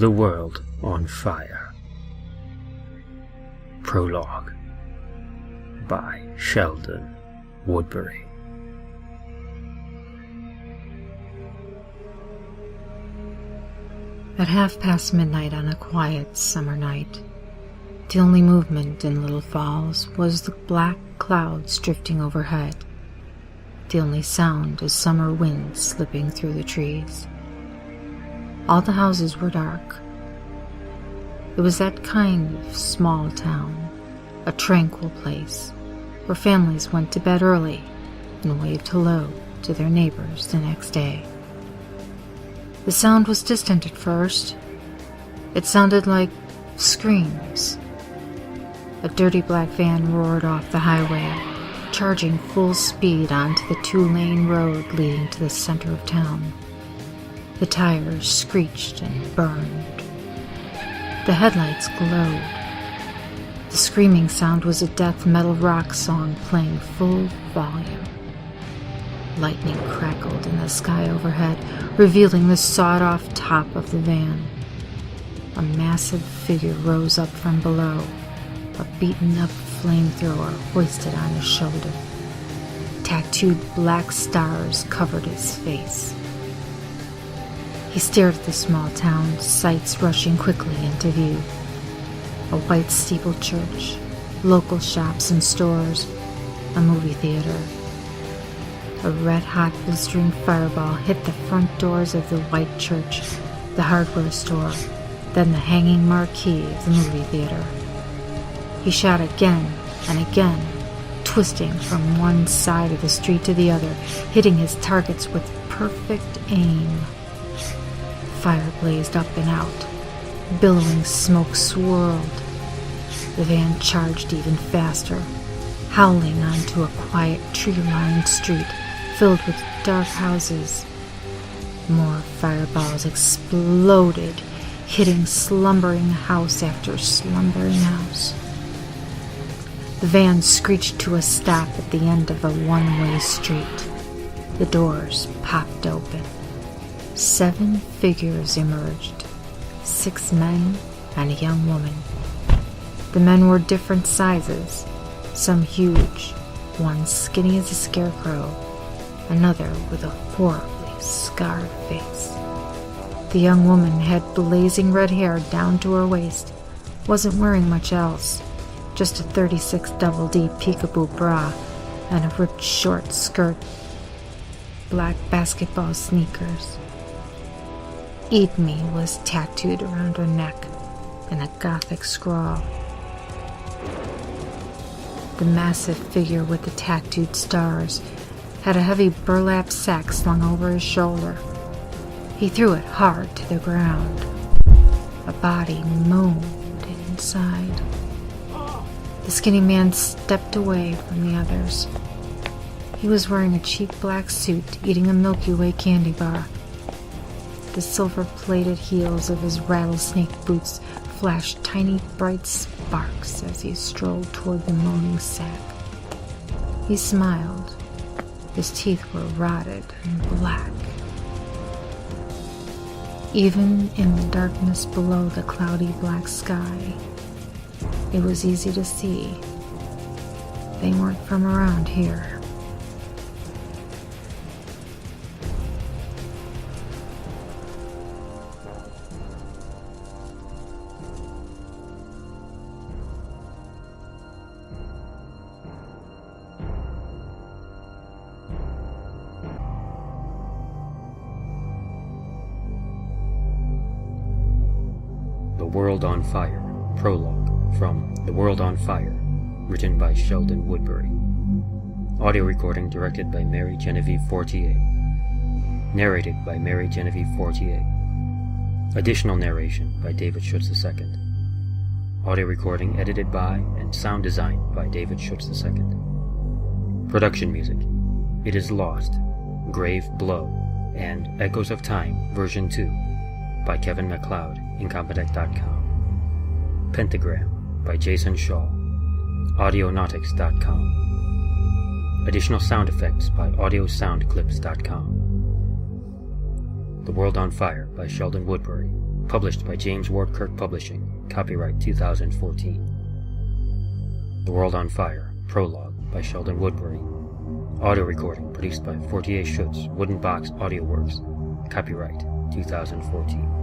The World on Fire. Prologue by Sheldon Woodbury. At midnight on a quiet summer night, the only movement in Little Falls was the black clouds drifting overhead. The only sound is summer wind slipping through the trees. All the houses were dark. It was that kind of small town, a tranquil place, where families went to bed early and waved hello to their neighbors the next day. The sound was distant at first. It sounded like screams. A dirty black van roared off the highway, charging full speed onto the two-lane road leading to the center of town. The tires screeched and burned. The headlights glowed. The screaming sound was a death metal rock song playing full volume. Lightning crackled in the sky overhead, revealing the sawed-off top of the van. A massive figure rose up from below, a beaten-up flamethrower hoisted on his shoulder. Tattooed black stars covered his face. He stared at the small town, sights rushing quickly into view. A white steepled church, local shops and stores, a movie theater. A red-hot blistering fireball hit the front doors of the white church, the hardware store, then the hanging marquee of the movie theater. He shot again and again, twisting from one side of the street to the other, hitting his targets with perfect aim. Fire blazed up and out. Billowing smoke swirled. The van charged even faster, howling onto a quiet tree-lined street filled with dark houses. More fireballs exploded, hitting slumbering house after slumbering house. The van screeched to a stop at the end of a one-way street. The doors popped open. 7 figures emerged, 6 men and a young woman. The men were different sizes, some huge, one skinny as a scarecrow, another with a horribly scarred face. The young woman had blazing red hair down to her waist, wasn't wearing much else, just a 36 double D peekaboo bra and a ripped short skirt, black basketball sneakers. Eat Me was tattooed around her neck in a gothic scrawl. The massive figure with the tattooed stars had a heavy burlap sack slung over his shoulder. He threw it hard to the ground. A body moaned inside. The skinny man stepped away from the others. He was wearing a cheap black suit, eating a Milky Way candy bar. The silver-plated heels of his rattlesnake boots flashed tiny bright sparks as he strolled toward the moaning sack. He smiled. His teeth were rotted and black. Even in the darkness below the cloudy black sky, it was easy to see they weren't from around here. The World on Fire. Prologue from The World on Fire, written by Sheldon Woodbury. Audio recording directed by Mary Genevieve Fortier. Narrated by Mary Genevieve Fortier. Additional narration by David Schutz II. Audio recording edited by and sound designed by David Schutz II. Production music: It Is Lost, Grave Blow, and Echoes of Time version 2 by Kevin MacLeod, Incompetech.com. Pentagram by Jason Shaw, Audionautics.com. Additional sound effects by Audiosoundclips.com. The World on Fire by Sheldon Woodbury. Published by James Ward Kirk Publishing. Copyright 2014. The World on Fire. Prologue by Sheldon Woodbury. Audio recording produced by 48 Schutz Wooden Box Audio Works. Copyright 2014.